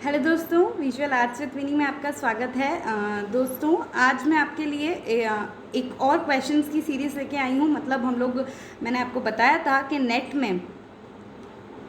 Hello दोस्तों, visual arts with विनी में आपका स्वागत है। दोस्तों, आज मैं आपके लिए एक और क्वेश्चंस की सीरीज़ लेके आई हूँ। मतलब मैंने आपको बताया था कि नेट में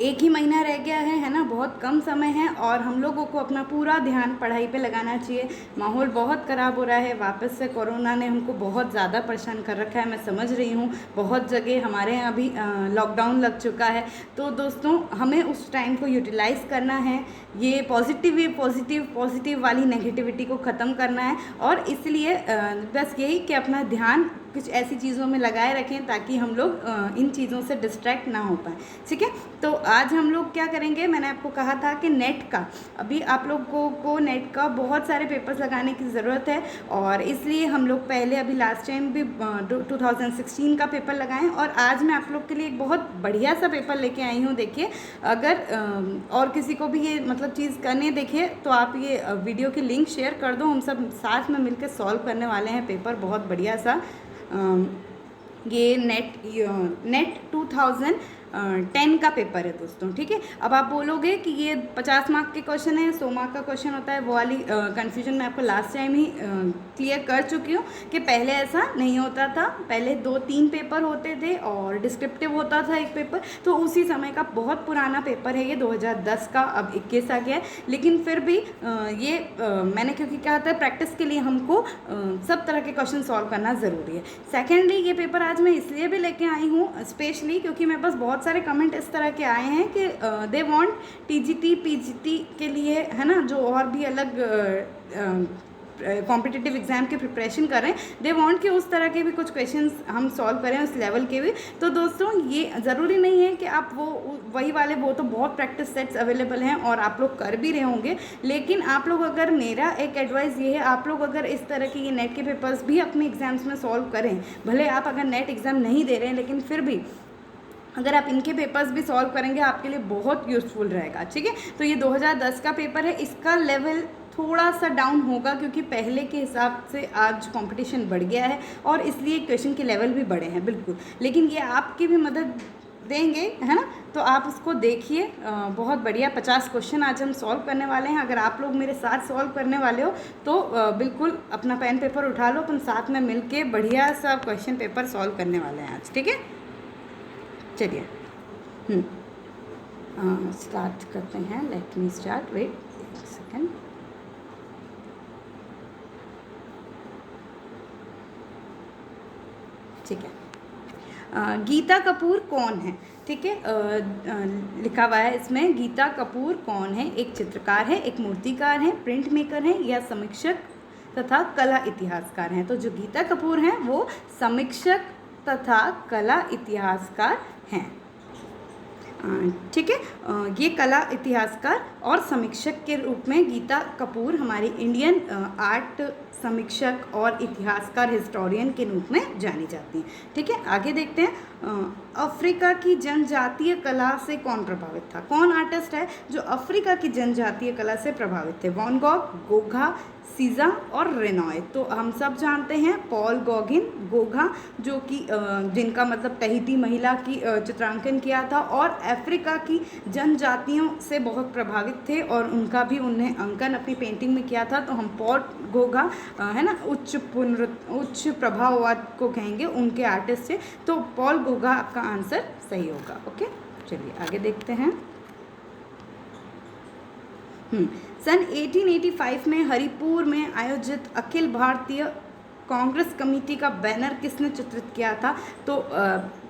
एक ही महीना रह गया है ना, बहुत कम समय है और हम लोगों को अपना पूरा ध्यान पढ़ाई पे लगाना चाहिए। माहौल बहुत ख़राब हो रहा है, वापस से कोरोना ने हमको बहुत ज़्यादा परेशान कर रखा है। मैं समझ रही हूँ, बहुत जगह हमारे यहाँ भी लॉकडाउन लग चुका है। तो दोस्तों, हमें उस टाइम को यूटिलाइज़ करना है, ये पॉजिटिव वाली नेगेटिविटी को ख़त्म करना है। और इसलिए बस यही कि अपना ध्यान कुछ ऐसी चीज़ों में लगाए रखें ताकि हम लोग इन चीज़ों से डिस्ट्रैक्ट ना हो पाएँ। ठीक है, तो आज हम लोग क्या करेंगे, मैंने आपको कहा था कि नेट का अभी आप लोगों को नेट का बहुत सारे पेपर्स लगाने की ज़रूरत है और इसलिए हम लोग पहले अभी लास्ट टाइम भी 2016 का पेपर लगाएं और आज मैं आप लोग के लिए एक बहुत बढ़िया सा पेपर लेके आई हूँ। देखिए, अगर और किसी को भी ये मतलब चीज़ करने देखिए तो आप ये वीडियो की लिंक शेयर कर दो, हम सब साथ में मिलकर सॉल्व करने वाले हैं पेपर बहुत बढ़िया सा। ये नेट 2010 का पेपर है दोस्तों। ठीक है, अब आप बोलोगे कि ये 50 मार्क के क्वेश्चन है, 100 मार्क का क्वेश्चन होता है, वो वाली कन्फ्यूजन मैं आपको लास्ट टाइम ही क्लियर कर चुकी हूँ कि पहले ऐसा नहीं होता था। पहले 2-3 पेपर होते थे और डिस्क्रिप्टिव होता था एक पेपर, तो उसी समय का बहुत पुराना पेपर है ये 2010 का, अब 21 आ गया है। लेकिन फिर भी मैंने क्योंकि कहा था प्रैक्टिस के लिए हमको सब तरह के क्वेश्चन सॉल्व करना ज़रूरी है। सेकेंडली, ये पेपर आज मैं इसलिए भी लेके आई हूँ स्पेशली क्योंकि मेरे पास बहुत सारे कमेंट इस तरह के आए हैं कि दे वांट टीजीटी पीजीटी के लिए, है ना, जो और भी अलग कॉम्पिटिटिव एग्ज़ाम की प्रिपरेशन कर रहे हैं, दे वांट कि उस तरह के भी कुछ क्वेश्चंस हम सॉल्व करें, उस लेवल के भी। तो दोस्तों, ये ज़रूरी नहीं है कि आप वही वाले, वो तो बहुत प्रैक्टिस सेट्स अवेलेबल हैं और आप लोग कर भी रहे होंगे। लेकिन आप लोग अगर, मेरा एक एडवाइस ये है, आप लोग अगर इस तरह के ये नेट के पेपर्स भी अपने एग्ज़ाम्स में सॉल्व करें, भले आप अगर नेट एग्ज़ाम नहीं दे रहे हैं लेकिन फिर भी अगर आप इनके पेपर्स भी सॉल्व करेंगे आपके लिए बहुत यूज़फुल रहेगा। ठीक है, तो ये 2010 का पेपर है, इसका लेवल थोड़ा सा डाउन होगा क्योंकि पहले के हिसाब से आज कंपटीशन बढ़ गया है और इसलिए क्वेश्चन के लेवल भी बढ़े हैं बिल्कुल। लेकिन ये आपकी भी मदद देंगे, है ना, तो आप उसको देखिए। बहुत बढ़िया 50 क्वेश्चन आज हम सॉल्व करने वाले हैं। अगर आप लोग मेरे साथ सॉल्व करने वाले हो तो बिल्कुल अपना पेन पेपर उठा लो, अपन साथ में मिलके बढ़िया सा क्वेश्चन पेपर सॉल्व करने वाले हैं आज। ठीक है, चलिए स्टार्ट करते हैं। लेट मी स्टार्ट, वेट एक सेकेंड। ठीक है, गीता कपूर कौन है? ठीक है, लिखा हुआ है इसमें गीता कपूर कौन है। एक चित्रकार है, एक मूर्तिकार है, प्रिंट मेकर है या समीक्षक तथा कला इतिहासकार हैं। तो जो गीता कपूर हैं वो समीक्षक तथा कला इतिहासकार हैं। ठीक है, ये कला इतिहासकार और समीक्षक के रूप में गीता कपूर हमारी इंडियन आर्ट समीक्षक और इतिहासकार, हिस्टोरियन के रूप में जानी जाती हैं। ठीक है, आगे देखते हैं। अफ्रीका की जनजातीय कला से कौन प्रभावित था? कौन आर्टिस्ट है जो अफ्रीका की जनजातीय कला से प्रभावित थे? वैन गॉग, गोगा, सीज़ा और रेनॉय। तो हम सब जानते हैं पॉल गॉगिन, गोगा, जो कि जिनका मतलब टहीती महिला की चित्रांकन किया था और अफ्रीका की जनजातियों से बहुत प्रभावित थे और उनका भी उन्हें अंकन अपनी पेंटिंग में किया था। तो हम पॉल गोगा, है ना, उच्च प्रभाववाद को कहेंगे, उनके आर्टिस्ट थे। तो पॉल गोगा आपका आंसर सही होगा। ओके, चलिए आगे देखते हैं। सन 1885 में हरिपुर में आयोजित अखिल भारतीय कांग्रेस कमेटी का बैनर किसने चित्रित किया था? तो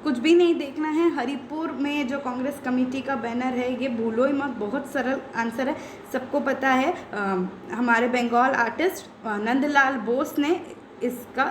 कुछ भी नहीं देखना है, हरिपुर में जो कांग्रेस कमेटी का बैनर है, ये भूलो ही मत, बहुत सरल आंसर है, सबको पता है। हमारे बंगाल आर्टिस्ट नंदलाल बोस ने इसका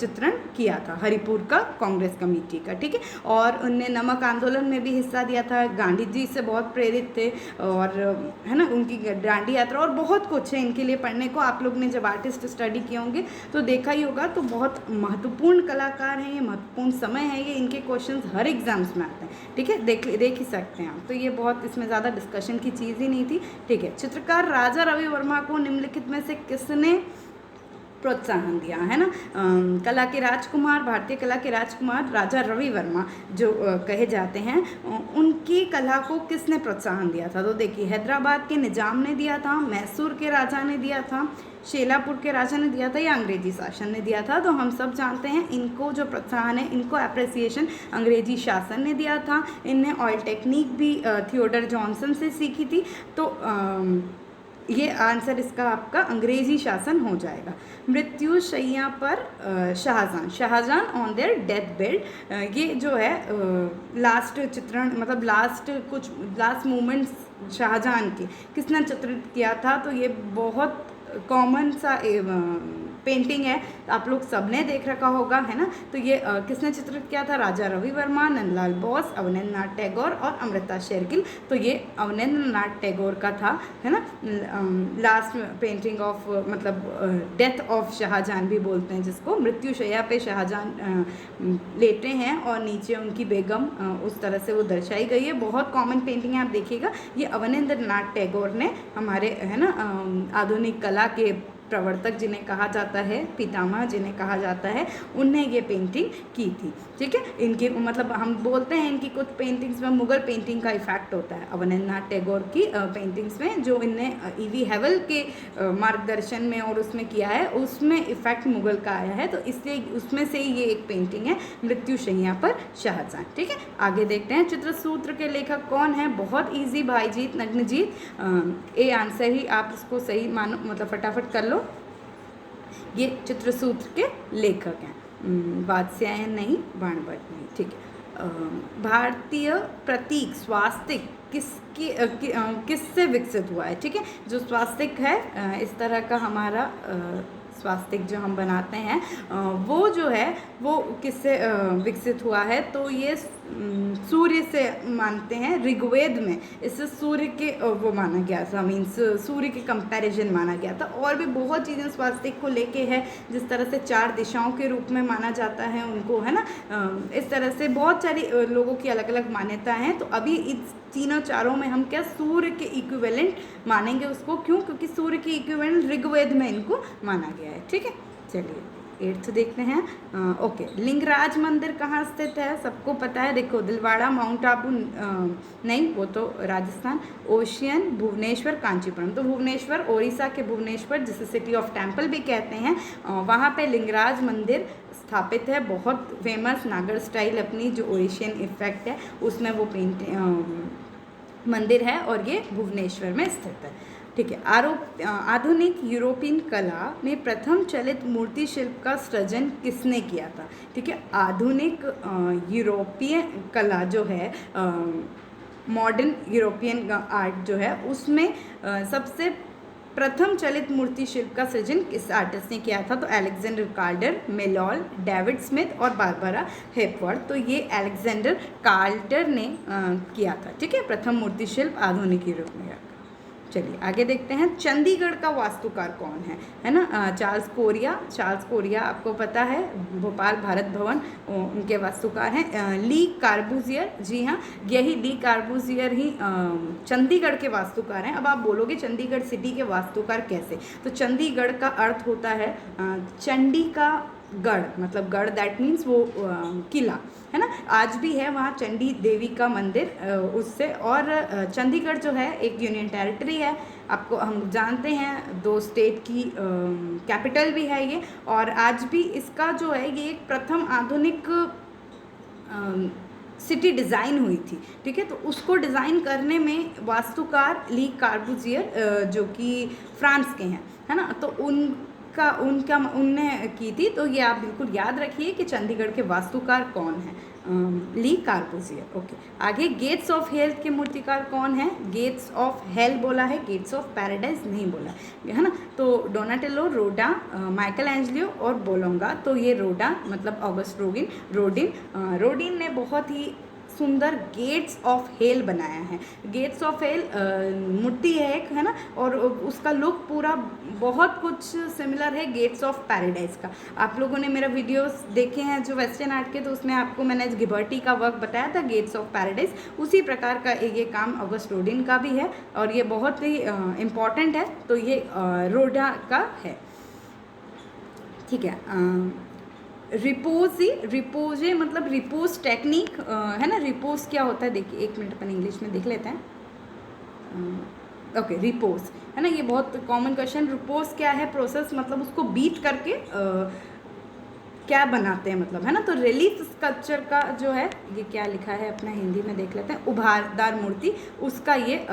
चित्रण किया था, हरिपुर का कांग्रेस कमेटी का। ठीक है, और उनने नमक आंदोलन में भी हिस्सा दिया था, गांधी जी से बहुत प्रेरित थे और, है ना, उनकी दांडी यात्रा और बहुत कुछ है इनके लिए पढ़ने को। आप लोग ने जब आर्टिस्ट स्टडी किए होंगे तो देखा ही होगा। तो बहुत महत्वपूर्ण कलाकार हैं ये, महत्वपूर्ण समय है ये, इनके क्वेश्चंस हर एग्जाम्स में आते हैं। ठीक है, देख ही सकते हैं आप। तो ये बहुत, इसमें ज़्यादा डिस्कशन की चीज़ ही नहीं थी। ठीक है, चित्रकार राजा रवि वर्मा को निम्नलिखित में से किसने प्रोत्साहन दिया, है ना। कला के राजकुमार, भारतीय कला के राजकुमार राजा रवि वर्मा जो कहे जाते हैं, उनकी कला को किसने प्रोत्साहन दिया था? तो देखिए, हैदराबाद के निजाम ने दिया था, मैसूर के राजा ने दिया था, शेलापुर के राजा ने दिया था, या अंग्रेजी शासन ने दिया था? तो हम सब जानते हैं इनको जो प्रोत्साहन है, इनको अप्रिसिएशन अंग्रेजी शासन ने दिया था। इनने ऑयल टेक्निक भी थियोडर जॉनसन से सीखी थी। तो ये आंसर इसका आपका अंग्रेजी शासन हो जाएगा। मृत्यु शैया पर Shahjahan on their death bed, ये जो है लास्ट चित्रण, मतलब लास्ट मोमेंट्स शाहजहां के किसने चित्रित किया था? तो ये बहुत कॉमन सा पेंटिंग है, आप लोग सबने देख रखा होगा, है ना। तो ये किसने चित्रित किया था? राजा रवि वर्मा, नंदलाल बोस, अवनींद्र नाथ टैगोर और अमृता शेरगिल। तो ये अवनींद्र नाथ टैगोर का था, है ना। लास्ट पेंटिंग ऑफ, मतलब डेथ ऑफ शाहजहां भी बोलते हैं जिसको। मृत्युशैया पे शाहजहां लेटे हैं और नीचे उनकी बेगम उस तरह से वो दर्शाई गई है। बहुत कॉमन पेंटिंग है, आप देखिएगा। ये अवनींद्र नाथ टैगोर ने, हमारे, है ना, आधुनिक कला के प्रवर्तक जिन्हें कहा जाता है, पितामह जिन्हें कहा जाता है, उनने ये पेंटिंग की थी। ठीक है, इनकी, मतलब हम बोलते हैं इनकी कुछ पेंटिंग्स में मुगल पेंटिंग का इफेक्ट होता है। अवनींद्र नाथ टैगोर की पेंटिंग्स में जो इनने ईवी हेवल के मार्गदर्शन में और उसमें किया है, उसमें इफेक्ट मुगल का आया है। तो इसलिए उसमें से ही ये एक पेंटिंग है, मृत्युशैया पर शाहजहां। ठीक है, आगे देखते हैं। चित्रसूत्र के लेखक कौन है? बहुत ईजी, भाईजीत नग्नजीत। ए आंसर ही आप इसको सही मानो, मतलब फटाफट कर लो। ये चित्रसूत्र के लेखक हैं। वात्स्यायन नहीं, बाणभट्ट नहीं। ठीक है। भारतीय प्रतीक स्वास्तिक किससे विकसित हुआ है? ठीक है, जो स्वास्तिक है, इस तरह का हमारा स्वास्तिक जो हम बनाते हैं, वो जो है वो किससे विकसित हुआ है? तो ये सूर्य से मानते हैं। ऋग्वेद में इसे सूर्य के वो माना गया था, मीन्स सूर्य के कंपैरिजन माना गया था। और भी बहुत चीज़ें स्वास्तिक को लेके है, जिस तरह से 4 दिशाओं के रूप में माना जाता है उनको, है ना। इस तरह से बहुत सारी लोगों की अलग अलग मान्यता हैं। तो अभी इस तीनों चारों में हम क्या सूर्य के इक्विवेलेंट मानेंगे उसको। क्यों? क्योंकि सूर्य के इक्विवेलेंट ऋग्वेद में इनको माना गया है। ठीक है, चलिए 8th देखते हैं। ओके, लिंगराज मंदिर कहाँ स्थित है? सबको पता है। देखो, दिलवाड़ा, माउंट आबू नहीं, वो तो राजस्थान। ओशियन, भुवनेश्वर, कांचीपुरम। तो भुवनेश्वर, ओडिशा के भुवनेश्वर, जिसे सिटी ऑफ टेम्पल भी कहते हैं, वहाँ पे लिंगराज मंदिर स्थापित है। बहुत फेमस नागर स्टाइल, अपनी जो ओडिशियन इफेक्ट है उसमें वो मंदिर है, और ये भुवनेश्वर में स्थित है। ठीक है। आधुनिक यूरोपियन कला में प्रथम चलित मूर्ति शिल्प का सृजन किसने किया था? ठीक है, आधुनिक यूरोपियन कला जो है, मॉडर्न यूरोपियन आर्ट जो है, उसमें सबसे प्रथम चलित मूर्ति शिल्प का सृजन किस आर्टिस्ट ने किया था? तो अलेक्जेंडर कार्डर, मेलॉल, डेविड स्मिथ और बारबरा हेपवर्थ। तो ये अलेक्जेंडर कार्डर ने किया था। ठीक है, प्रथम मूर्ति शिल्प आधुनिक यूरोप में। चलिए आगे देखते हैं। चंडीगढ़ का वास्तुकार कौन है ना? चार्ल्स कोरिया आपको पता है, भोपाल भारत भवन उनके वास्तुकार हैं। ली कार्बूजियर, जी हाँ, यही ली कार्बूजियर ही चंडीगढ़ के वास्तुकार हैं। अब आप बोलोगे चंडीगढ़ सिटी के वास्तुकार कैसे? तो चंडीगढ़ का अर्थ होता है चंडी का गढ़, मतलब गढ़, दैट मीन्स वो किला, है ना। आज भी है वहाँ चंडी देवी का मंदिर उससे। और चंडीगढ़ जो है एक यूनियन टेरिटरी है, आपको हम जानते हैं, 2 स्टेट की कैपिटल भी है ये। और आज भी इसका जो है ये एक प्रथम आधुनिक सिटी डिज़ाइन हुई थी। ठीक है, तो उसको डिज़ाइन करने में वास्तुकार ली कार्बूजियर जो कि फ्रांस के हैं, है ना, तो उनने की थी। तो ये आप बिल्कुल याद रखिए कि चंडीगढ़ के वास्तुकार कौन है, ली कार्बूजियर। ओके, आगे गेट्स ऑफ हेल के मूर्तिकार कौन है? गेट्स ऑफ हेल बोला है, गेट्स ऑफ पैराडाइज नहीं बोला है ना। तो डोनाटेलो, रोडा, माइकल एंजलियो और बोलोंगा। तो ये रोडा मतलब ऑगस्ट रोडिन ने बहुत ही सुंदर गेट्स ऑफ हेल बनाया है। गेट्स ऑफ हेल मूर्ति है एक, है ना, और उसका लुक पूरा बहुत कुछ सिमिलर है गेट्स ऑफ पैराडाइज का। आप लोगों ने मेरा वीडियोस देखे हैं जो वेस्टर्न आर्ट के, तो उसमें आपको मैंने गिबर्टी का वर्क बताया था, गेट्स ऑफ पैराडाइज। उसी प्रकार का ये काम ऑगस्ट रोडिन का भी है, और ये बहुत ही इम्पॉर्टेंट है। तो ये रोडा का है। ठीक है। रिपोजे मतलब रिपोज टेक्निक है ना। रिपोज क्या होता है देखिए, एक मिनट अपन इंग्लिश में देख लेते हैं। ओके, रिपोज है ना, ये बहुत कॉमन क्वेश्चन। रिपोज क्या है? प्रोसेस मतलब उसको बीट करके क्या बनाते हैं मतलब, है ना। तो रिलीफ स्कल्पचर का जो है, ये क्या लिखा है अपना हिंदी में देख लेते हैं, उभारदार मूर्ति, उसका ये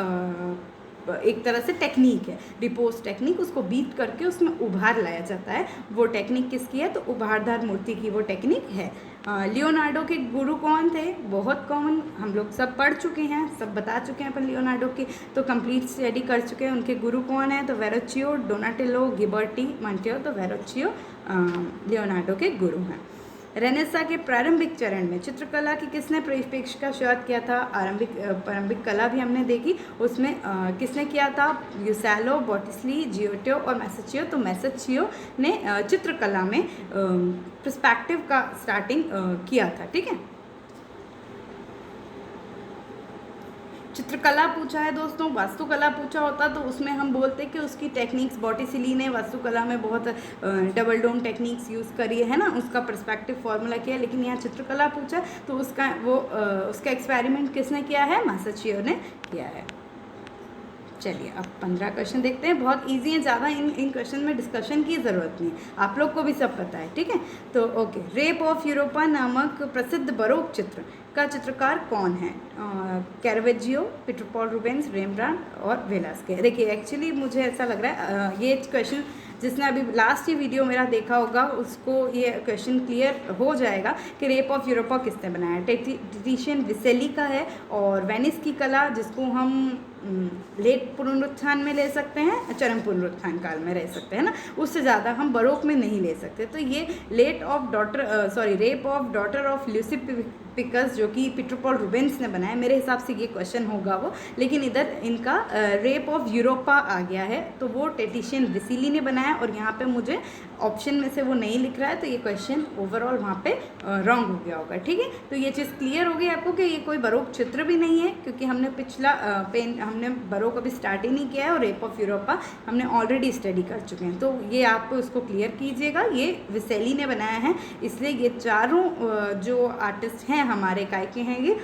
एक तरह से टेक्निक है, रिपोज टेक्निक। उसको बीट करके उसमें उभार लाया जाता है। वो टेक्निक किसकी है? तो उभारदार मूर्ति की वो टेक्निक है। लियोनार्डो के गुरु कौन थे? बहुत कॉमन, हम लोग सब पढ़ चुके हैं, सब बता चुके हैं अपन लियोनार्डो की, तो कंप्लीट स्टडी कर चुके हैं। उनके गुरु कौन है? तो वेरोचियो, डोनाटेलो, गिबर्टी, मांटेओ। तो वेरोचियो लियोनार्डो के गुरु हैं। रेनेसा के प्रारंभिक चरण में चित्रकला की किसने परिप्रेक्ष्य का शोध किया था? प्रारंभिक कला भी हमने देखी, उसमें किसने किया था? यूसेलो, बॉटिस्ली, जियोटो और मैसेचियो। तो मैसेचियो ने चित्रकला में पर्सपेक्टिव का स्टार्टिंग किया था। ठीक है, चित्रकला पूछा है दोस्तों। वास्तुकला पूछा होता तो उसमें हम बोलते कि उसकी टेक्निक्स, बॉटिसिली ने वास्तुकला में बहुत डबल डोम टेक्निक्स यूज़ करी है ना, उसका पर्सपेक्टिव फॉर्मूला किया। लेकिन यहाँ चित्रकला पूछा तो उसका एक्सपेरिमेंट किसने किया है? मैसेचियो ने किया है। चलिए अब 15 क्वेश्चन देखते हैं। बहुत इजी है, ज़्यादा इन क्वेश्चन में डिस्कशन की ज़रूरत नहीं, आप लोग को भी सब पता है। ठीक है, तो ओके। रेप ऑफ यूरोपा नामक प्रसिद्ध बरोक चित्र का चित्रकार कौन है? कैरवेजियो, पीटर पॉल रूबेंस, रेमब्रांड और वेलास्के। देखिए एक्चुअली मुझे ऐसा लग रहा है ये क्वेश्चन जिसने अभी लास्ट ही वीडियो मेरा देखा होगा उसको ये क्वेश्चन क्लियर हो जाएगा कि रेप ऑफ यूरोपा किसने बनाया। टिटिशियन विसेली का है। और वेनिस की कला, जिसको हम लेट पुनरुत्थान में ले सकते हैं, चरम पुनरुत्थान काल में रह सकते हैं ना, उससे ज़्यादा हम बरोक में नहीं ले सकते। तो ये rape of daughter of Lucy पिकस, जो कि पीटर पॉल रूबेंस ने बनाया, मेरे हिसाब से ये क्वेश्चन होगा वो। लेकिन इधर इनका रेप ऑफ यूरोपा आ गया है, तो वो टिटिशियन विसेली ने बनाया। और यहाँ पे मुझे ऑप्शन में से वो नहीं लिख रहा है, तो ये क्वेश्चन ओवरऑल वहाँ पे रॉन्ग हो गया होगा। ठीक है, तो ये चीज़ क्लियर हो गई आपको कि ये कोई बरोक चित्र भी नहीं है, क्योंकि हमने पिछला हमने बरोक अभी स्टार्ट ही नहीं किया है, और रेप ऑफ यूरोपा हमने ऑलरेडी स्टडी कर चुके हैं। तो ये आप उसको क्लियर कीजिएगा, ये विसेली ने बनाया है। इसलिए ये चारों जो आर्टिस्ट हैं हमारे काय के हैं, ये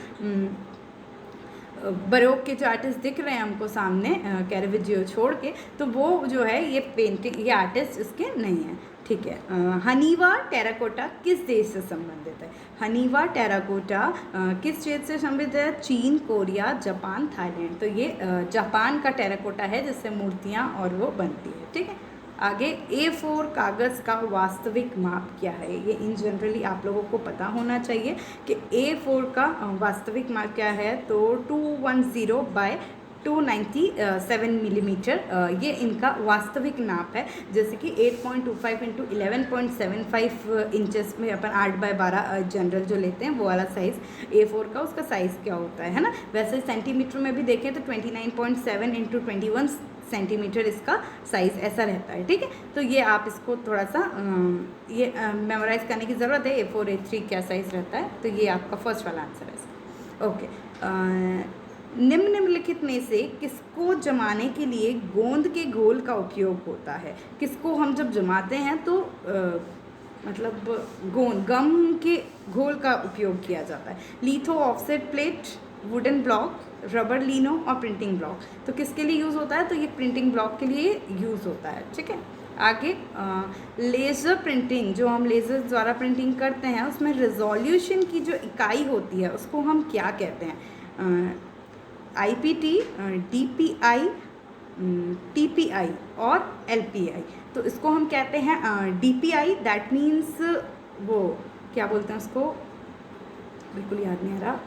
बरोक के जो आर्टिस्ट दिख रहे हैं हमको सामने, कैरवेजियो छोड़ के, तो वो जो है ये आर्टिस्ट इसके नहीं है। ठीक है, हनीवा टेराकोटा किस देश से संबंधित है? हनीवा टेराकोटा किस देश से संबंधित है? चीन, कोरिया, जापान, थाईलैंड। तो ये जापान का टेराकोटा है जिससे मूर्तियाँ और वो बनती है। ठीक है, आगे A4 कागज़ का वास्तविक माप क्या है? ये इन जनरली आप लोगों को पता होना चाहिए कि A4 का वास्तविक माप क्या है। तो 210 बाय 297 मिलीमीटर ये इनका वास्तविक नाप है। जैसे कि 8.25 इंटू 11.75 इंचेस में अपन 8/12 जनरल जो लेते हैं वो वाला साइज़ A4 का, उसका साइज़ क्या होता है ना। वैसे सेंटीमीटर में भी देखें तो 29.7 इंटू 21 सेंटीमीटर इसका साइज़ ऐसा रहता है। ठीक है, तो ये आप इसको थोड़ा सा ये मेमोराइज़ करने की ज़रूरत है, A4 A3 क्या साइज़ रहता है। तो ये आपका फर्स्ट वाला आंसर है। ओके, निम्नलिखित में से किसको जमाने के लिए गोंद के घोल का उपयोग होता है? किसको हम जब जमाते हैं तो मतलब गम के घोल का उपयोग किया जाता है? Litho, offset plate, wooden block, rubber lino और प्रिंटिंग ब्लॉक। तो किसके लिए यूज़ होता है? तो ये प्रिंटिंग ब्लॉक के लिए यूज़ होता है। ठीक है, आगे लेज़र प्रिंटिंग, जो हम लेज़र द्वारा प्रिंटिंग करते हैं उसमें रिजोल्यूशन की जो इकाई होती है उसको हम क्या कहते हैं? IPT, DPI, TPI और LPI। तो इसको हम कहते हैं DPI, दैट मीन्स वो क्या बोलते हैं उसको, बिल्कुल याद नहीं आ रहा,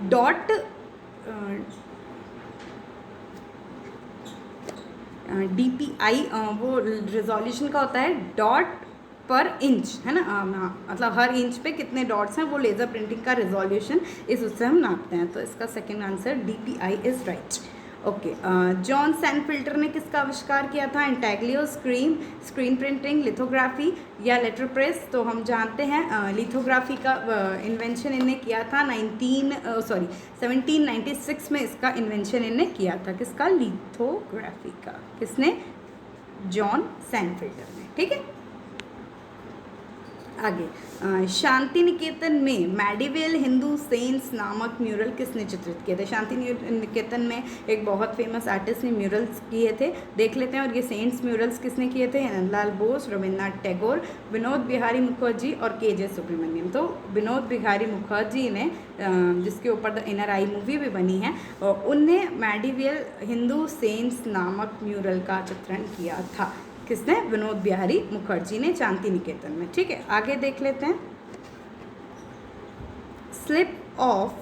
डॉट DPI वो रिजोल्यूशन का होता है डॉट पर इंच, है ना। मतलब हर इंच पे कितने डॉट्स हैं वो लेज़र प्रिंटिंग का रिजोल्यूशन, उससे हम नापते हैं। तो इसका second answer DPI is right. Okay, John Senefelder ने किसका आविष्कार किया था? इंटेग्लियो, स्क्रीन प्रिंटिंग, लिथोग्राफी या लेटर प्रेस? तो हम जानते हैं लिथोग्राफी का इन्वेंशन इन्हें किया था 1796 में इसका इन्वेंशन इन्हें किया था। किसका? लिथोग्राफी का। किसने? जॉन सैनफिल्टर ने। ठीक है, आगे शांति निकेतन में मेडिवेल हिंदू सेंट्स नामक म्यूरल किसने चित्रित किए थे? शांति निकेतन में एक बहुत फेमस आर्टिस्ट ने म्यूरल्स किए थे, देख लेते हैं। और ये सेंट्स म्यूरल्स किसने किए थे? नंदलाल बोस, रविन्द्रनाथ टैगोर, विनोद बिहारी मुखर्जी और के.जे. सुब्रमण्यम। तो विनोद बिहारी मुखर्जी ने, जिसके ऊपर द इनर आई मूवी भी बनी है, उनने मेडिवेल हिंदू सेंट्स नामक म्यूरल का चित्रण किया था। किसने? विनोद बिहारी मुखर्जी ने, शांति निकेतन में। ठीक है, आगे देख लेते हैं। Sleep of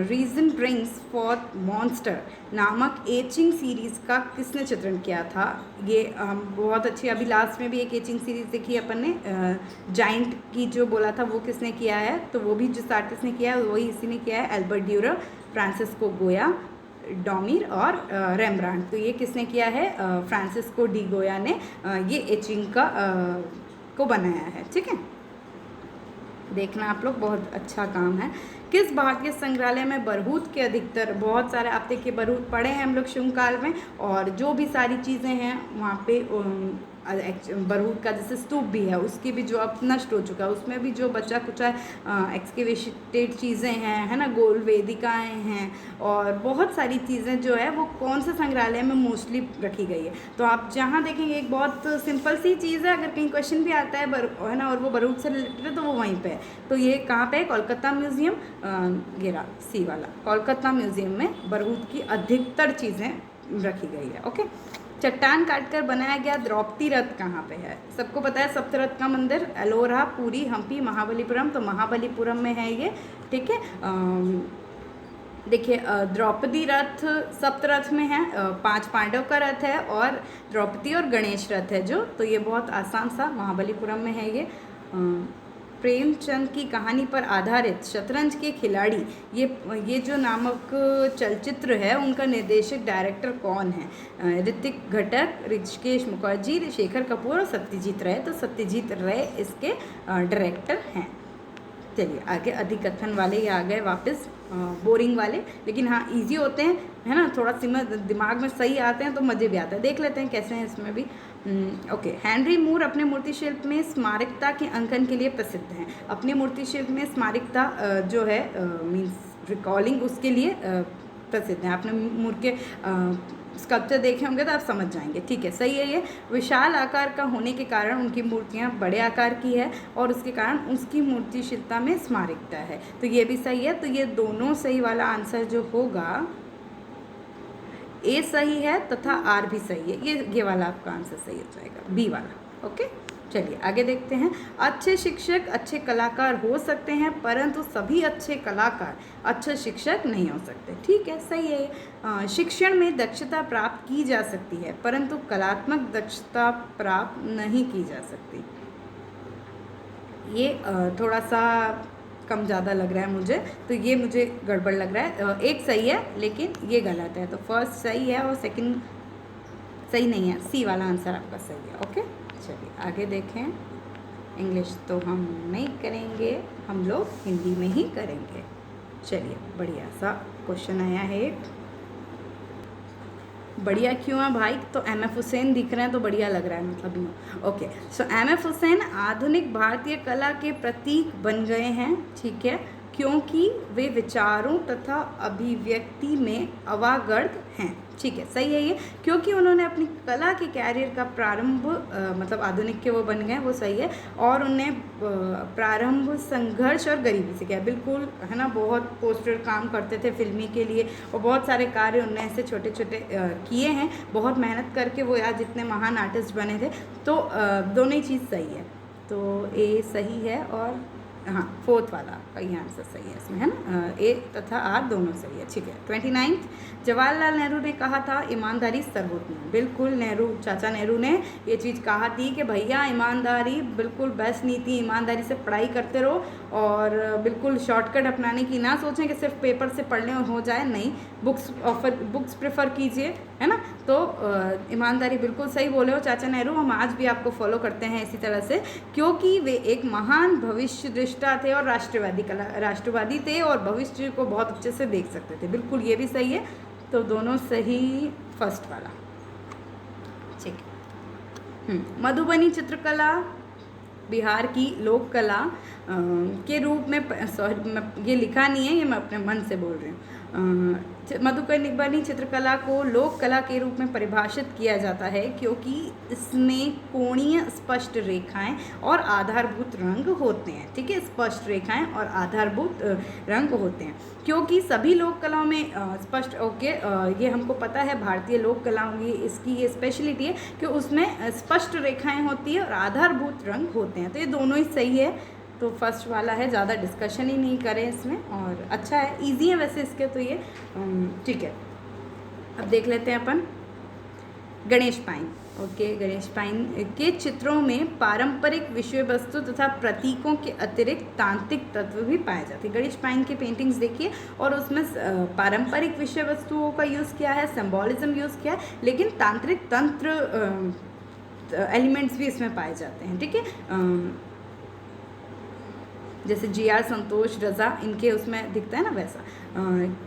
reason brings for monster नामक एचिंग सीरीज़ का किसने चित्रण किया था? ये बहुत अच्छी, अभी लास्ट में भी एक एचिंग सीरीज़ देखी अपन ने, जाइंट की जो बोला था वो किसने किया है? तो वो भी जिस आर्टिस्ट ने किया है वही इसी ने किया है, एल्बर्ट ड्यूरर, फ्रांसिस्को गोया, डॉमिर और रेम्ब्रांड। तो ये किसने किया है? फ्रांसिस्को डी गोया ने ये एचिंग को बनाया है। ठीक है, देखना आप लोग, बहुत अच्छा काम है। किस भारतीय संग्रहालय में बरहूत के अधिकतर, बहुत सारे आप देखिए बरहूत पढ़े हैं हम लोग शुंग काल में, और जो भी सारी चीज़ें हैं वहाँ पे बरहूत का जैसे स्तूप भी है, उसकी भी जो अब नष्ट हो चुका है, उसमें भी जो बचा कुचा एक्सकेवेटेड चीज़ें हैं, है ना, गोल वेदिकाएँ हैं, और बहुत सारी चीज़ें जो है वो कौन से संग्रहालय में मोस्टली रखी गई है? तो आप जहाँ देखेंगे एक बहुत सिंपल सी चीज़ है, अगर कहीं क्वेश्चन भी आता है है ना, और वो बरहूत से रिलेटेड है तो वो वहीं पे है। तो ये कहाँ पे है? कोलकाता म्यूज़ियम, गेरा सी वाला कोलकाता म्यूज़ियम में बरहूत की अधिकतर चीज़ें रखी गई है। ओके, चट्टान काटकर बनाया गया द्रौपदी रथ कहाँ पे है? सबको पता है सप्तरथ का मंदिर, एलोरा, पुरी, हम्पी, महाबलीपुरम। तो महाबलीपुरम में है ये। ठीक है, देखिए द्रौपदी रथ सप्तरथ में है, 5 पांडव का रथ है, और द्रौपदी और गणेश रथ है जो, तो ये बहुत आसान सा महाबलीपुरम में है ये। प्रेमचंद की कहानी पर आधारित शतरंज के खिलाड़ी, ये जो नामक चलचित्र है उनका निर्देशक डायरेक्टर कौन है? ऋतिक घटक, ऋषिकेश मुखर्जी, शेखर कपूर और सत्यजीत रे। तो सत्यजीत रे इसके डायरेक्टर हैं। चलिए आगे, अधिकथन ये आ गए वापस, बोरिंग वाले, लेकिन हाँ इजी होते हैं, है ना, थोड़ा सिमर दिमाग में सही आते हैं तो मज़े भी आते हैं। देख लेते हैं कैसे हैं इसमें भी। ओके, हेनरी मूर अपने मूर्ति शिल्प में स्मारकता के अंकन के लिए प्रसिद्ध हैं। अपने मूर्ति शिल्प में स्मारकता जो है मीन्स रिकॉलिंग, उसके लिए प्रसिद्ध हैं। आपने मूर के स्कल्पचर देखे होंगे तो आप समझ जाएंगे। ठीक है, सही है। ये विशाल आकार का होने के कारण उनकी मूर्तियाँ बड़े आकार की है, और उसके कारण उसकी मूर्ति शिल्पता में स्मारकता है। तो ये भी सही है। तो ये दोनों सही वाला आंसर जो होगा, ए सही है तथा आर भी सही है। ये वाला आपका आंसर सही हो जाएगा, बी वाला। ओके, चलिए आगे देखते हैं। अच्छे शिक्षक अच्छे कलाकार हो सकते हैं, परंतु सभी अच्छे कलाकार अच्छे शिक्षक नहीं हो सकते। ठीक है, सही है। शिक्षण में दक्षता प्राप्त की जा सकती है, परंतु कलात्मक दक्षता प्राप्त नहीं की जा सकती। ये थोड़ा सा कम ज़्यादा लग रहा है मुझे, तो ये मुझे गड़बड़ लग रहा है। एक सही है लेकिन ये गलत है, तो फर्स्ट सही है और सेकंड सही नहीं है। सी वाला आंसर आपका सही है। ओके, चलिए आगे देखें। इंग्लिश तो हम नहीं करेंगे, हम लोग हिंदी में ही करेंगे। चलिए, बढ़िया सा क्वेश्चन आया है एक। बढ़िया क्यों है भाई? तो एम.एफ. हुसैन दिख रहे हैं तो बढ़िया लग रहा है, मतलब यूँ। ओके, सो एम.एफ. हुसैन आधुनिक भारतीय कला के प्रतीक बन गए हैं। ठीक है, क्योंकि वे विचारों तथा अभिव्यक्ति में अवागढ़ हैं। ठीक है, सही है ये, क्योंकि उन्होंने अपनी कला के कैरियर का प्रारंभ मतलब आधुनिक के वो बन गए, वो सही है। और उन्हें प्रारंभ संघर्ष और गरीबी से किया, बिल्कुल, है ना। बहुत पोस्टर काम करते थे फिल्मी के लिए, और बहुत सारे कार्य उन्होंने ऐसे छोटे छोटे किए हैं, बहुत मेहनत करके वो आज जितने महान आर्टिस्ट बने थे। तो दोनों ही चीज़ सही है, तो ए सही है और हाँ, फोर्थ वाला आपका ये आंसर सही है इसमें, है ना, ए तथा आर दोनों सही है। ठीक है। 29, जवाहरलाल नेहरू ने कहा था ईमानदारी सर्वोत्तम है। बिल्कुल नेहरू, चाचा नेहरू ने ये चीज़ कहा थी कि भैया ईमानदारी बिल्कुल बेस्ट नीति, ईमानदारी से पढ़ाई करते रहो और बिल्कुल शॉर्टकट अपनाने की ना सोचें कि सिर्फ पेपर से पढ़ लें और हो जाए, नहीं, बुक्स प्रेफर कीजिए, है ना। तो ईमानदारी बिल्कुल सही बोले हो चाचा नेहरू, हम आज भी आपको फॉलो करते हैं इसी तरह से, क्योंकि वे एक महान भविष्य दृष्टा थे और राष्ट्रवादी थे और भविष्य को बहुत अच्छे से देख सकते थे। बिल्कुल ये भी सही है, तो दोनों सही फर्स्ट वाला। ठीक है। मधुबनी चित्रकला बिहार की लोक कला के रूप में, सॉरी ये लिखा नहीं है, ये मैं अपने मन से बोल रही हूँ। मधुबनी चित्रकला को लोक कला के रूप में परिभाषित किया जाता है क्योंकि इसमें कोणीय स्पष्ट रेखाएं और आधारभूत रंग होते हैं। ठीक है, स्पष्ट रेखाएं और आधारभूत रंग होते हैं, क्योंकि सभी लोक कलाओं में स्पष्ट, ओके, ये हमको पता है भारतीय लोक कलाओं की इसकी ये स्पेशलिटी है कि उसमें स्पष्ट रेखाएं होती है और आधारभूत रंग होते हैं। तो ये दोनों ही सही है, तो फर्स्ट वाला है, ज़्यादा डिस्कशन ही नहीं करें इसमें, और अच्छा है, इजी है वैसे इसके, तो ये ठीक है। अब देख लेते हैं अपन गणेश पाइन। ओके, गणेश पाइन के चित्रों में पारंपरिक विषय वस्तु तथा प्रतीकों के अतिरिक्त तांत्रिक तत्व भी पाए जाते हैं। गणेश पाइन की पेंटिंग्स देखिए और उसमें पारंपरिक विषय वस्तुओं का यूज़ किया है, सिंबॉलिज्म यूज़ किया है, लेकिन तांत्रिक तंत्र एलिमेंट्स भी इसमें पाए जाते हैं। ठीक है, जैसे GR संतोष, रज़ा, इनके उसमें दिखता है ना, वैसा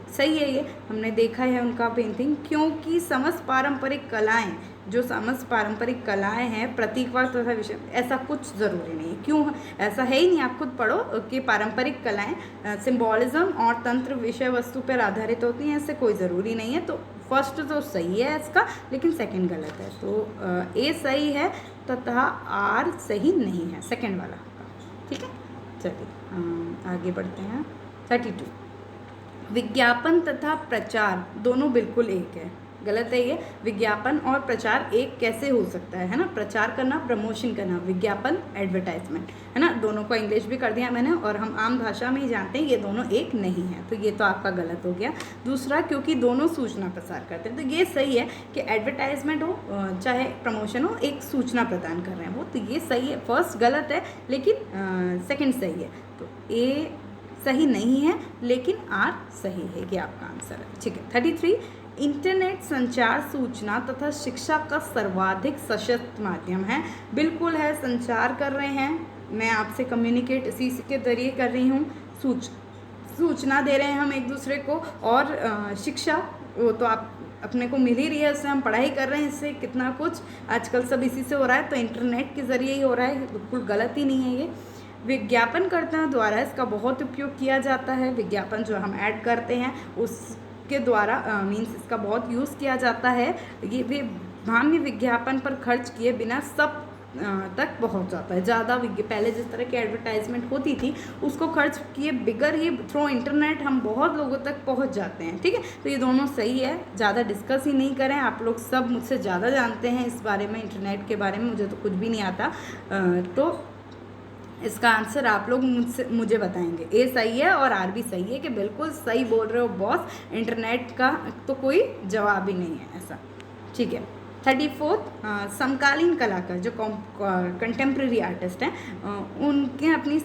सही है। ये हमने देखा है उनका पेंटिंग, क्योंकि समस्त पारंपरिक कलाएं, जो समस्त पारंपरिक कलाएं हैं, प्रतीकवाद तथा विषय, ऐसा कुछ ज़रूरी नहीं है। क्यों ऐसा है ही नहीं, आप खुद पढ़ो कि पारंपरिक कलाएं सिंबॉलिज्म और तंत्र विषय वस्तु पर आधारित होती हैं, ऐसे कोई ज़रूरी नहीं है। तो फर्स्ट तो सही है इसका, लेकिन सेकंड गलत है, तो ए सही है तथा आर सही नहीं है, सेकंड वाला आपका। ठीक है, चलिए आगे बढ़ते हैं। 32, विज्ञापन तथा प्रचार दोनों बिल्कुल एक है, गलत है ये। विज्ञापन और प्रचार एक कैसे हो सकता है ना, प्रचार करना, प्रमोशन करना, विज्ञापन एडवर्टाइजमेंट, है ना, दोनों को इंग्लिश भी कर दिया मैंने, और हम आम भाषा में ही जानते हैं ये दोनों एक नहीं है, तो ये तो आपका गलत हो गया। दूसरा, क्योंकि दोनों सूचना प्रसार करते हैं, तो ये सही है कि एडवर्टाइजमेंट हो चाहे प्रमोशन हो, एक सूचना प्रदान कर रहे हैं वो, तो ये सही है। फर्स्ट गलत है, लेकिन सेकेंड सही है, तो ए सही नहीं है, लेकिन आर सही है, ये आपका आंसर है। ठीक है। 33, इंटरनेट संचार, सूचना तथा शिक्षा का सर्वाधिक सशक्त माध्यम है। बिल्कुल है, संचार कर रहे हैं, मैं आपसे कम्युनिकेट इसी के जरिए कर रही हूँ, सूचना दे रहे हैं हम एक दूसरे को, और शिक्षा वो तो आप अपने को मिल ही रही है, उससे हम पढ़ाई कर रहे हैं, इससे कितना कुछ आजकल सब इसी से हो रहा है, तो इंटरनेट के ज़रिए ही हो रहा है, बिल्कुल गलत ही नहीं है ये। विज्ञापनकर्ताओं द्वारा इसका बहुत उपयोग किया जाता है, विज्ञापन जो हम ऐड करते हैं उसके द्वारा मीन्स इसका बहुत यूज़ किया जाता है। ये वे भाम्य विज्ञापन पर खर्च किए बिना सब तक पहुंच जाता है। ज़्यादा पहले जिस तरह की एडवर्टाइजमेंट होती थी उसको खर्च किए बिगर ही थ्रू इंटरनेट हम बहुत लोगों तक पहुंच जाते हैं। ठीक है, तो ये दोनों सही है, ज़्यादा डिस्कस ही नहीं करें, आप लोग सब मुझसे ज़्यादा जानते हैं इस बारे में, इंटरनेट के बारे में, मुझे तो कुछ भी नहीं आता। तो इसका आंसर आप लोग मुझे बताएंगे। ए सही है और आर भी सही है कि बिल्कुल सही बोल रहे हो बॉस, इंटरनेट का तो कोई जवाब ही नहीं है ऐसा। ठीक है। 34, समकालीन कलाकार जो कंटेम्प्रेरी आर्टिस्ट हैं उनके अपनी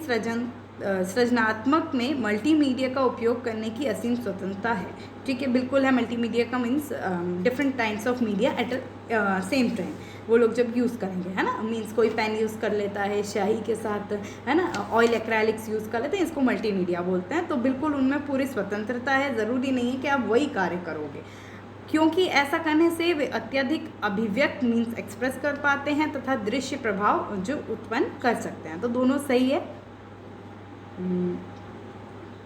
सृजनात्मक में मल्टीमीडिया का उपयोग करने की असीम स्वतंत्रता है। ठीक है, बिल्कुल है, मल्टीमीडिया का means different types of media at same time वो लोग जब यूज़ करेंगे, है ना, मीन्स कोई पेन यूज़ कर लेता है स्याही के साथ, है ना, ऑयल एक्रेलिक्स यूज़ कर लेते हैं, इसको मल्टीमीडिया बोलते हैं। तो बिल्कुल उनमें पूरी स्वतंत्रता है, ज़रूरी नहीं है कि आप वही कार्य करोगे, क्योंकि ऐसा करने से वे अत्यधिक अभिव्यक्त मीन्स एक्सप्रेस कर पाते हैं तथा दृश्य प्रभाव जो उत्पन्न कर सकते हैं। तो दोनों सही है,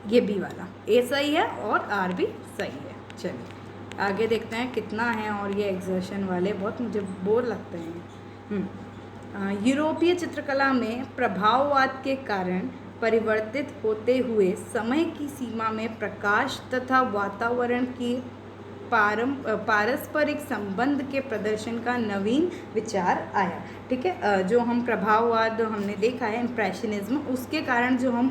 ये बी वाला ए सही है और आर भी सही है। चलिए आगे देखते हैं कितना है, और ये एग्जर्शन वाले बहुत मुझे बोर लगते हैं। यूरोपीय चित्रकला में प्रभाववाद के कारण परिवर्तित होते हुए समय की सीमा में प्रकाश तथा वातावरण की पारस्परिक संबंध के प्रदर्शन का नवीन विचार आया। ठीक है, जो हम प्रभाववाद हमने देखा है, इम्प्रेशनिज्म, उसके कारण जो हम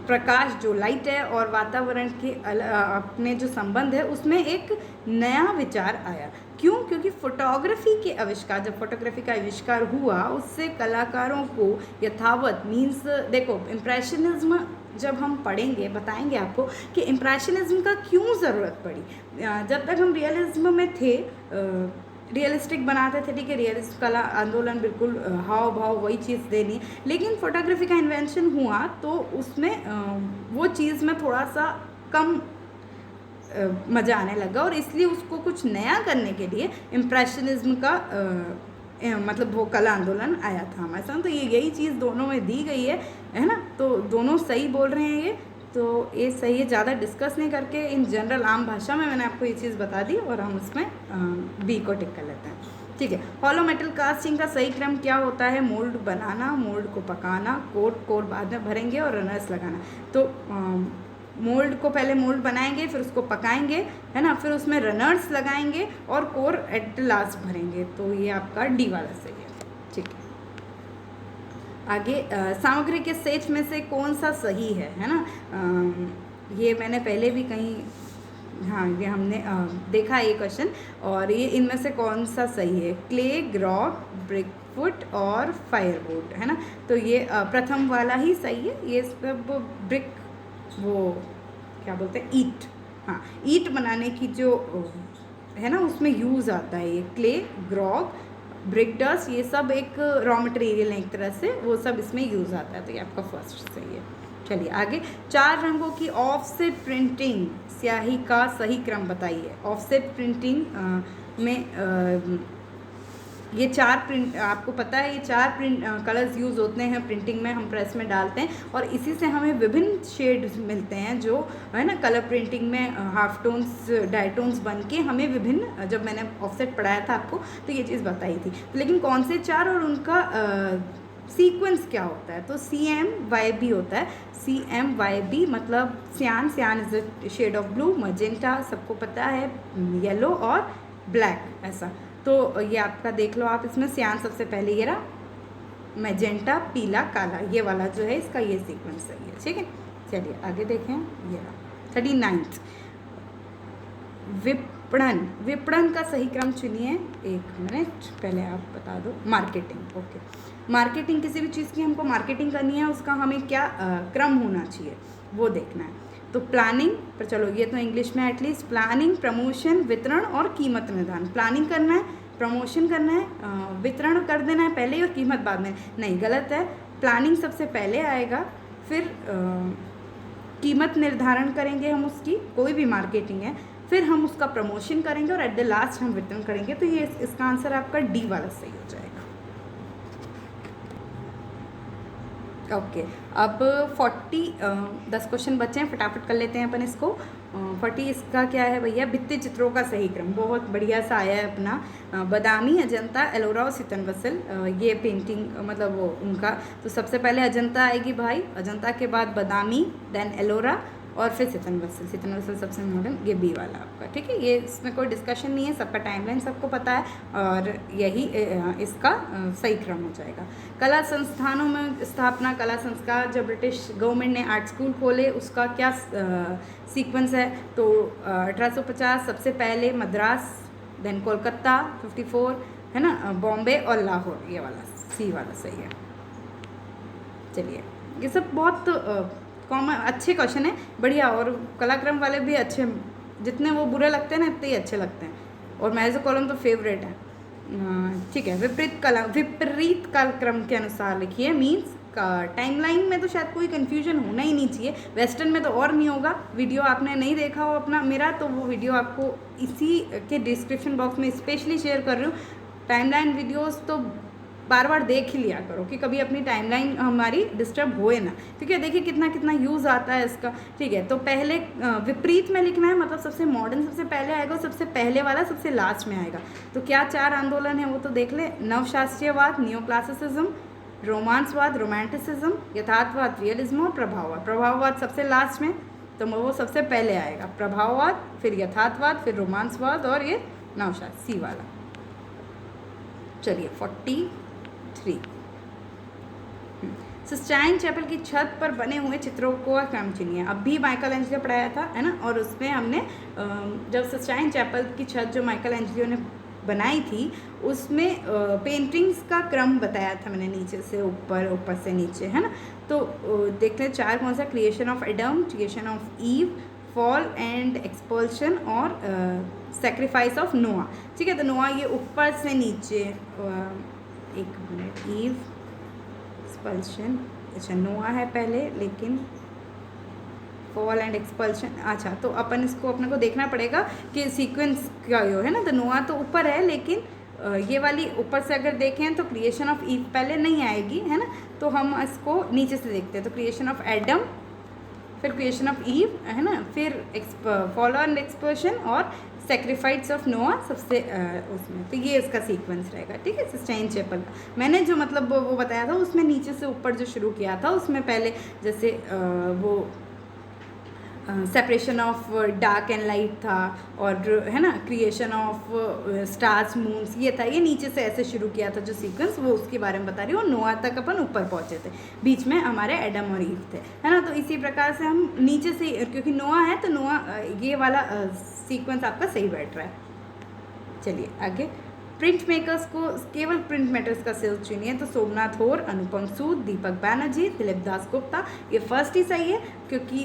प्रकाश जो लाइट है और वातावरण के अपने जो संबंध है उसमें एक नया विचार आया। क्यों? क्योंकि फोटोग्राफी के आविष्कार, जब फोटोग्राफी का आविष्कार हुआ उससे कलाकारों को यथावत मीन्स, देखो इम्प्रेशनिज्म जब हम पढ़ेंगे बताएंगे आपको कि इम्प्रेशनिज्म का क्यों ज़रूरत पड़ी। जब तक हम रियलिज्म में थे, रियलिस्टिक बनाते थे, ठीक है, रियलिस्ट कला आंदोलन बिल्कुल हाव भाव वही चीज़ देनी, लेकिन फोटोग्राफी का इन्वेंशन हुआ तो उसमें वो चीज़ में थोड़ा सा कम मज़ा आने लगा और इसलिए उसको कुछ नया करने के लिए इम्प्रेशनिज्म का मतलब वो कला आंदोलन आया था हमारे साथ। तो ये यही चीज़ दोनों में दी गई है ना, तो दोनों सही बोल रहे हैं ये, तो ये सही है। ज़्यादा डिस्कस नहीं करके इन जनरल आम भाषा में मैंने आपको ये चीज़ बता दी और हम उसमें बी को टिक कर लेते हैं। ठीक है, हॉलो मेटल कास्टिंग का सही क्रम क्या होता है? मोल्ड बनाना, मोल्ड को पकाना, कोर बाद में भरेंगे और रनर्स लगाना। तो मोल्ड को पहले मोल्ड बनाएंगे, फिर उसको पकाएंगे, है ना, फिर उसमें रनर्स लगाएंगे और कोर एट लास्ट भरेंगे। तो ये आपका डी वाला सही है। ठीक है, आगे सामग्री के सेट में से कौन सा सही है ना, ये मैंने पहले भी कहीं, हाँ ये हमने देखा ये क्वेश्चन, और ये इनमें से कौन सा सही है? क्ले, ग्रॉक, ब्रिकफुट और फायरवुड, है ना। तो ये प्रथम वाला ही सही है। ये सब ब्रिक, वो क्या बोलते हैं, ईट, हाँ ईट बनाने की जो है ना उसमें यूज़ आता है ये क्ले, ग्रॉक, ब्रिक डस्ट, ये सब एक रॉ मटेरियल है एक तरह से, वो सब इसमें यूज़ आता है। तो ये आपका फर्स्ट सही है। चलिए आगे, 4 रंगों की ऑफसेट प्रिंटिंग स्याही का सही क्रम बताइए। ऑफसेट प्रिंटिंग में ये 4 प्रिंट, आपको पता है ये 4 प्रिंट कलर्स यूज़ होते हैं प्रिंटिंग में, हम प्रेस में डालते हैं और इसी से हमें विभिन्न शेड्स मिलते हैं जो है ना कलर प्रिंटिंग में हाफ टोन्स, डायटोन्स बन के हमें विभिन्न, जब मैंने ऑफसेट पढ़ाया था आपको तो ये चीज़ बताई थी। तो लेकिन कौन से 4 और उनका सीक्वेंस क्या होता है? तो CMYB होता है। CMYB मतलब cyan, cyan is a shade of blue, magenta सबको पता है, येलो और ब्लैक, ऐसा। तो ये आपका देख लो आप, इसमें सियान सबसे पहले ये रहा, मैजेंटा, पीला, काला, ये वाला जो है इसका ये सीक्वेंस सही है। ठीक है, चलिए आगे देखें, ये रहा 39th विपणन। विपणन का सही क्रम चुनिए। 1 मिनट पहले आप बता दो। मार्केटिंग, ओके, मार्केटिंग, किसी भी चीज़ की हमको मार्केटिंग करनी है उसका हमें क्या क्रम होना चाहिए वो देखना है। तो प्लानिंग पर चलो, ये तो इंग्लिश में एटलीस्ट, प्लानिंग, प्रमोशन, वितरण और कीमत निर्धारण। प्लानिंग करना है, प्रमोशन करना है, वितरण कर देना है पहले और कीमत बाद में, नहीं गलत है। प्लानिंग सबसे पहले आएगा, फिर कीमत निर्धारण करेंगे हम उसकी, कोई भी मार्केटिंग है, फिर हम उसका प्रमोशन करेंगे और एट द लास्ट हम वितरण करेंगे। तो ये इसका आंसर आपका डी वाला सही हो जाएगा। ओके, अब 10 क्वेश्चन बचे हैं, फटाफट कर लेते हैं अपन इसको। 40 इसका क्या है भैया? भित्ति चित्रों का सही क्रम, बहुत बढ़िया सा आया है अपना। बादामी, अजंता, एलोरा और सितनवसल, ये पेंटिंग मतलब वो उनका। तो सबसे पहले अजंता आएगी भाई, अजंता के बाद बादामी, देन एलोरा और फिर सितनवसल। सितनवसल सबसे मॉडर्न, ये बी वाला आपका। ठीक है, ये इसमें कोई डिस्कशन नहीं है, सबका टाइमलाइन सबको पता है और यही इसका सही क्रम हो जाएगा। कला संस्थानों में स्थापना, कला संस्कार, जब ब्रिटिश गवर्नमेंट ने आर्ट स्कूल खोले उसका क्या सीक्वेंस है? तो 1850 सबसे पहले मद्रास, देन कोलकाता 54, है ना, बॉम्बे और लाहौर, ये वाला सी वाला सही है। चलिए, ये सब बहुत कॉमन अच्छे क्वेश्चन है, बढ़िया, और कलाक्रम वाले भी अच्छे, जितने वो बुरे लगते हैं ना इतने ही अच्छे लगते हैं, और मेजो कॉलम तो फेवरेट है। ठीक है, विपरीत कालक्रम के अनुसार लिखिए, मीन्स टाइमलाइन में तो शायद कोई कन्फ्यूजन होना ही नहीं चाहिए, वेस्टर्न में तो और नहीं होगा। वीडियो आपने नहीं देखा हो अपना मेरा, तो वो वीडियो आपको इसी के डिस्क्रिप्शन बॉक्स में स्पेशली शेयर कर रही हूँ। टाइमलाइन वीडियोस तो बार बार देख ही लिया करो कि कभी अपनी टाइमलाइन हमारी डिस्टर्ब होए ना, ठीक है। देखिए कितना कितना यूज़ आता है इसका। ठीक है, तो पहले विपरीत में लिखना है, मतलब सबसे मॉडर्न सबसे पहले आएगा, सबसे पहले वाला सबसे लास्ट में आएगा। तो क्या 4 आंदोलन है वो तो देख ले। नवशास्त्रीयवाद, नियो क्लासिसिज्म, रोमांसवाद, रोमांटिसिज्म, यथार्थवाद, रियलिज्म और प्रभाववाद। प्रभाववाद सबसे लास्ट में, तो वो सबसे पहले आएगा, प्रभाववाद, फिर यथार्थवाद, फिर रोमांसवाद और ये नौशाद, सी वाला। चलिए 43। सिस्टाइन चैपल की छत पर बने हुए चित्रों को क्रम चुनिए। अब भी माइकल एंजेलो पढ़ाया था, है ना, और उसमें हमने जब सिस्टाइन चैपल की छत जो माइकल एंजेलो ने बनाई थी उसमें पेंटिंग्स का क्रम बताया था मैंने, नीचे से ऊपर, ऊपर से नीचे, है ना। तो देखते हैं चार कौन सा, creation of Adam, creation of Eve, fall and expulsion और सेक्रीफाइस ऑफ नोआ। ठीक है, तो नोआ ये ऊपर से नीचे, एक मिनट, ईव, एक्सपल्शन, अच्छा नोआ है पहले, लेकिन फॉल एंड एक्सपल्शन, अच्छा तो अपन इसको अपने को देखना पड़ेगा कि सीक्वेंस क्या हो, है ना। तो नोआ तो ऊपर है, लेकिन ये वाली ऊपर से अगर देखें तो क्रिएशन ऑफ ईव पहले नहीं आएगी, है ना। तो हम इसको नीचे से देखते हैं, तो क्रिएशन ऑफ एडम, फिर क्रिएशन ऑफ ईव, है ना, फिर फॉल एंड एक्सपल्शन और सेक्रीफाइस ऑफ नोआ सबसे उसमें। तो ये इसका सीक्वेंस रहेगा, ठीक है। सिस्टाइन चैपल का मैंने जो मतलब वो बताया था उसमें नीचे से ऊपर जो शुरू किया था, उसमें पहले जैसे वो separation of dark and light था, और है ना, क्रिएशन ऑफ स्टार्स, मून्स, ये था, ये नीचे से ऐसे शुरू किया था जो सीक्वेंस, वो उसके बारे में बता रही हूँ। और नोआ तक अपन ऊपर पहुँचे थे, बीच में हमारे एडम और ईव थे, है ना। तो इसी प्रकार से हम नीचे से, क्योंकि नोआ है तो नोआ ये वाला सीक्वेंस आपका सही बैठ रहा है। चलिए आगे, प्रिंट मेकर्स को केवल प्रिंट मेकर्स का सेल्स चुनिए। तो सोमनाथ होर, अनुपम सूद, दीपक बैनर्जी, दिलीप दास गुप्ता, ये फर्स्ट ही सही है, क्योंकि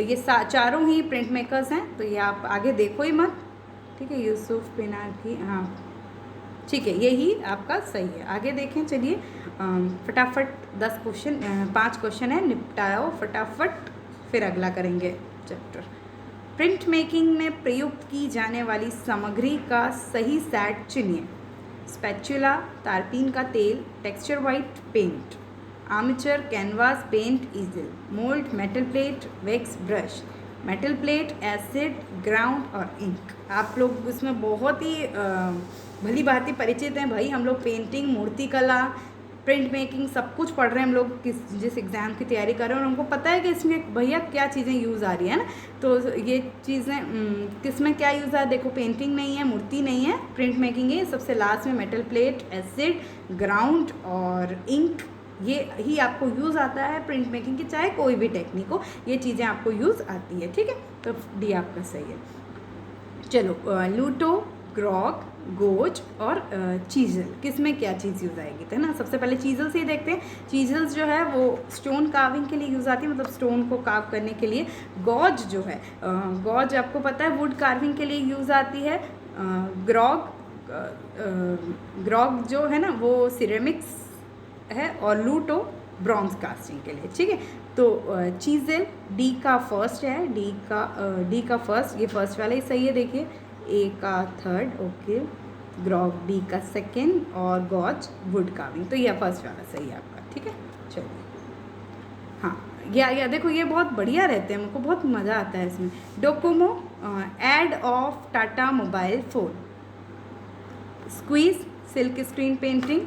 ये चारों ही प्रिंट मेकर्स हैं। तो ये आप आगे देखो ही मत, ठीक है। यूसुफ पिनाकी, हाँ ठीक है, यही आपका सही है। आगे देखें, चलिए फटाफट 10 क्वेश्चन, 5 क्वेश्चन है, निपटाओ फटाफट, फिर अगला करेंगे चैप्टर। प्रिंट मेकिंग में प्रयुक्त की जाने वाली सामग्री का सही सेट चुनिए। स्पैचुला, तारपीन का तेल, texture white paint, armature, canvas, paint, easel, mould, metal plate, wax brush, metal plate, acid, ground और इंक। आप लोग इसमें बहुत ही भली भांति परिचित हैं भाई, हम लोग पेंटिंग, मूर्तिकला, प्रिंट मेकिंग सब कुछ पढ़ रहे हैं हम लोग, जिस एग्ज़ाम की तैयारी कर रहे हैं, और उनको पता है कि इसमें भैया क्या चीज़ें यूज़ आ रही है ना। तो ये चीज़ें किस में क्या यूज़ आ रहा है, देखो पेंटिंग नहीं है, मूर्ति नहीं है, प्रिंट मेकिंग है, सबसे लास्ट में मेटल प्लेट, एसिड, ग्राउंड और इंक, ये ही आपको यूज़ आता है प्रिंट मेकिंग की, चाहे कोई भी टेक्निक हो, ये चीज़ें आपको यूज़ आती है, ठीक है। तो डी आपका सही है। चलो लूटो, ग्रॉग, गोज और चीज़ल, किस में क्या चीज़ यूज़ आएगी, तो है ना। सबसे पहले चीज़ल से ही देखते हैं। चीज़ल्स जो है वो स्टोन कार्विंग के लिए यूज़ आती है, मतलब स्टोन को कार्व करने के लिए। गॉज जो है, गॉज आपको पता है वुड कार्विंग के लिए यूज़ आती है। ग्रॉग जो है ना वो सिरेमिक्स है, और लूटो ब्रॉन्ज कास्टिंग के लिए, ठीक है। तो चीज़ल डी का फर्स्ट है, डी का फर्स्ट, ये फर्स्ट वाला ही सही है, देखिए ए का थर्ड, ओके, ग्रॉग डी का सेकेंड, और गॉज वुड कार्विंग, तो यह फर्स्ट वाला सही है आपका, ठीक है। चलिए हाँ, या देखो ये बहुत बढ़िया रहते हैं, मुझको बहुत मज़ा आता है इसमें। Docomo, ad of Tata mobile phone, squeeze, silk screen painting,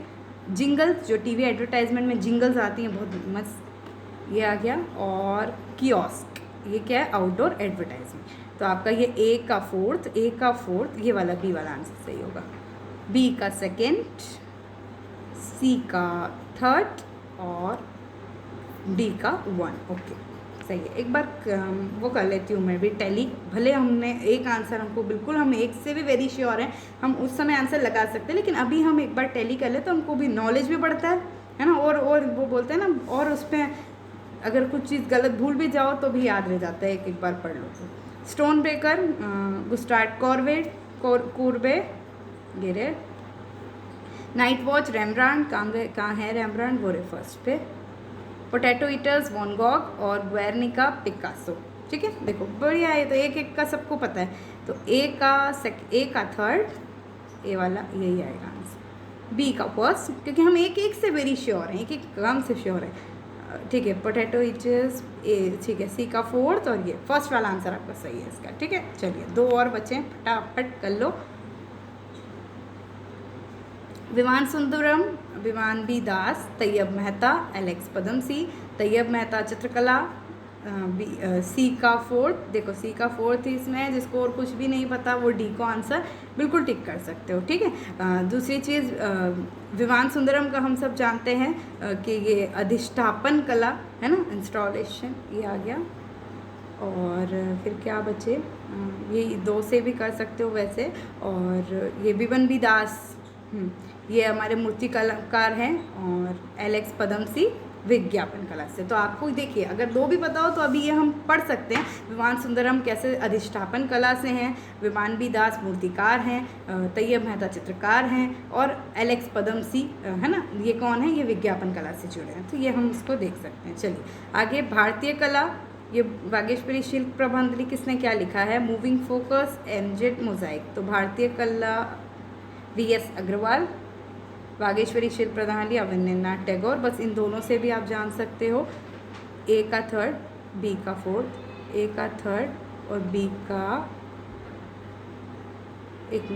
jingles, जो टीवी एडवर्टाइजमेंट में जिंगल्स आती हैं बहुत मस्त, ये आ गया, और कियोस्क, ये क्या है, आउटडोर एडवर्टाइजमेंट। तो आपका ये ए का फोर्थ, ये वाला बी वाला आंसर सही होगा। बी का सेकेंड, सी का थर्ड और डी का 1, ओके सही है। एक बार वो कर लेती हूँ मैं भी टैली, भले हमने एक आंसर, हमको बिल्कुल, हम एक से भी वेरी श्योर हैं, हम उस समय आंसर लगा सकते हैं, लेकिन अभी हम एक बार टैली कर ले तो हमको भी नॉलेज भी बढ़ता है ना। और वो बोलते हैं ना, और उस पर अगर कुछ चीज़ गलत भूल भी जाओ तो भी याद रह जाता है, एक बार पढ़ लो तो। स्टोन ब्रेकर, गुस्टार्ड कूर्बे, गिरे, नाइट वॉच, रेम्ब्रांड, कहाँ है रेम्ब्रांड, वो रे फर्स्ट पे। पोटैटो ईटर्स, वॉन गॉग और ग्वेर्निका, पिकासो, ठीक है। देखो बढ़िया है, तो एक एक का सबको पता है। तो ए का थर्ड, ए वाला यही आएगा आंसर। बी का फर्स्ट, क्योंकि हम एक एक से वेरी श्योर हैं, एक एक काम से श्योर है, ठीक है। पोटैटो ईटर्स, ए, ठीक है। सी का फोर्थ, और ये फर्स्ट वाला आंसर आपका सही है इसका, ठीक है। चलिए 2 और बचे, फटाफट कर लो। विमान सुंदरम, विमान बी दास, तैयब मेहता, एलेक्स पदमसी, तैयब मेहता चित्रकला, सी का फोर्थ, देखो सी का फोर्थ इसमें है, जिसको और कुछ भी नहीं पता वो डी को आंसर बिल्कुल टिक कर सकते हो, ठीक है। दूसरी चीज़, विवान सुंदरम का हम सब जानते हैं कि ये अधिष्ठापन कला है ना, इंस्टॉलेशन, ये आ गया। और फिर क्या बचे, ये दो से भी कर सकते हो वैसे। और ये बिबन दास, ये हमारे मूर्ति कलाकार हैं। और एलेक्स पदमसी विज्ञापन कला से। तो आपको देखिए, अगर दो भी पता हो तो अभी ये हम पढ़ सकते हैं। विमान सुंदरम कैसे अधिष्ठापन कला से हैं, विमान बी दास मूर्तिकार हैं, तैयब मेहता चित्रकार हैं, और एलेक्स पदमसी है ना, ये कौन है, ये विज्ञापन कला से जुड़े हैं। तो ये हम इसको देख सकते हैं। चलिए आगे, भारतीय कला, ये बागेश्वरी शिल्प प्रबंधनी किसने क्या लिखा है, मूविंग फोकस, एमजेड मोजाइक। तो भारतीय कला वीएस अग्रवाल, बागेश्वरी शिल्प प्रबंधनी अवनींद्रनाथ टैगोर। बस इन दोनों से भी आप जान सकते हो, ए का थर्ड, बी का फोर्थ, ए का थर्ड और बी का एक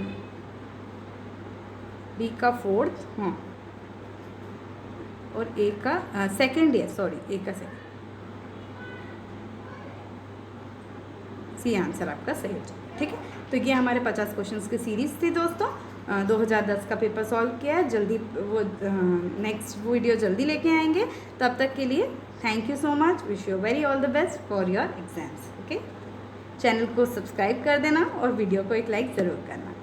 बी का फोर्थ, हाँ, और ए का सेकंड है, सॉरी, ए का सेकंड, सी आंसर आपका सही हो जाएगा, ठीक है। तो ये हमारे 50 क्वेश्चंस की सीरीज़ थी दोस्तों। 2010 का पेपर सॉल्व किया है, जल्दी वो नेक्स्ट वीडियो जल्दी लेके आएंगे। तब तक के लिए thank you so much, wish you very all the best for your exams, okay. Channel को सब्सक्राइब कर देना और वीडियो को एक लाइक ज़रूर करना।